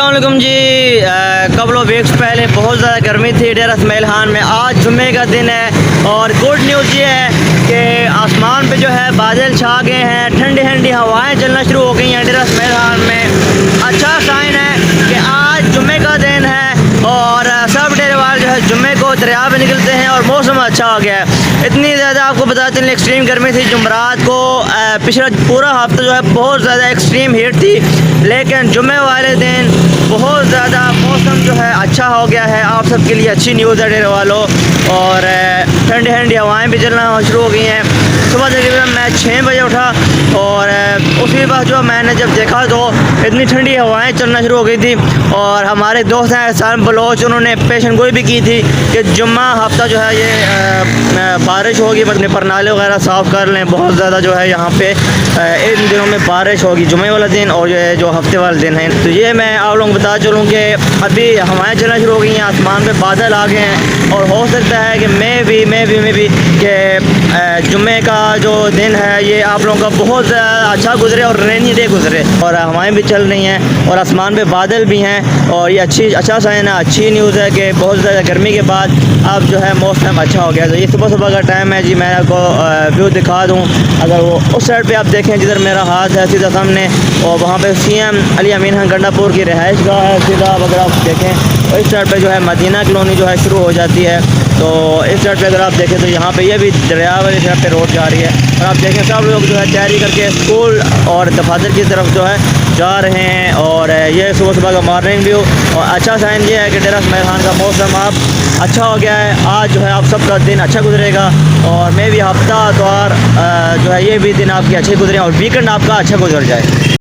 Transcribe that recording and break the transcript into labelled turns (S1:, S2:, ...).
S1: अस्सलाम वालेकुम जी। कबल वीक्स पहले बहुत ज़्यादा गर्मी थी डेरा इसमाइल खान में। आज जुम्मे का दिन है और गुड न्यूज़ ये है कि आसमान पे जो है बादल छा गए हैं, ठंडी ठंडी हवाएं चलना शुरू हो गई हैं डेरा इसमाइल खान में। अच्छा साइन है कि आज जुम्मे का दिन है और सब डेरे वाले जो है जुम्मे को दरिया में निकलते हैं और मौसम अच्छा हो गया है। इतनी ज़्यादा आपको बताते हैं एक्सट्रीम गर्मी थी जुमेरात को। पिछला पूरा हफ्ता जो है बहुत ज़्यादा एक्सट्रीम हीट थी, लेकिन जुम्मे वाले दिन बहुत ज़्यादा मौसम जो है अच्छा हो गया है। आप सबके लिए अच्छी न्यूज़ है डेरे वालों। और ठंडी ठंडी हवाएँ भी चलना शुरू हो गई हैं। सुबह तकरीबन मैं 6 बजे उठा और उसी वक्त जो मैंने जब देखा तो इतनी ठंडी हवाएं चलना शुरू हो गई थी। और हमारे दोस्त हैं एहसान बलोच, उन्होंने पेशन गोई भी की थी कि जुम्मा हफ्ता जो है ये बारिश होगी, अपने परनाले वगैरह साफ़ कर लें। बहुत ज़्यादा जो है यहाँ पे इन दिनों में बारिश होगी, जुम्मे वाला दिन और ये जो हफ्ते वाले दिन है। तो ये मैं आप लोगों को बता चलूँ कि अभी हवाएं चलना शुरू हो गई हैं, आसमान पे बादल आ गए हैं और हो सकता है कि मैं भी कि जुम्मे का जो दिन है ये आप लोगों का बहुत अच्छा गुजरे और रेनी डे गुजरे। और हवाएं भी चल रही हैं और आसमान पे बादल भी हैं और ये अच्छा साइन है, अच्छी न्यूज़ है कि बहुत ज़्यादा गर्मी के बाद अब जो है मौसम अच्छा हो गया। तो ये सुबह सुबह का टाइम है जी। मैं आपको व्यू दिखा दूँ, अगर वो उस साइड पे आप देखें जिधर मेरा हाथ है सीधा सामने, और वहाँ पे CM अली अमीन खान गंडापुर की रिहाइश गाह है सीधा। अगर आप देखें और इस साइड पे जो है मदीना कॉलोनी जो है शुरू हो जाती है। तो इस साइड पे अगर आप देखें तो यहाँ पे ये भी दरिया वाली साइड पे रोड जा रही है और आप देखें सब लोग जो है तैयारी करके स्कूल और दफातर की तरफ जो है जा रहे हैं। और ये सुबह सुबह का मॉर्निंग व्यू और अच्छा साइन ये है कि डेरा इसमाइल खान का मौसम अब अच्छा हो गया है। आज जो है आप सबका दिन अच्छा गुजरेगा और मैं भी हफ्ता इतवार जो है ये भी दिन आपके अच्छे गुजरे और वीकेंड आपका अच्छा गुजर जाए।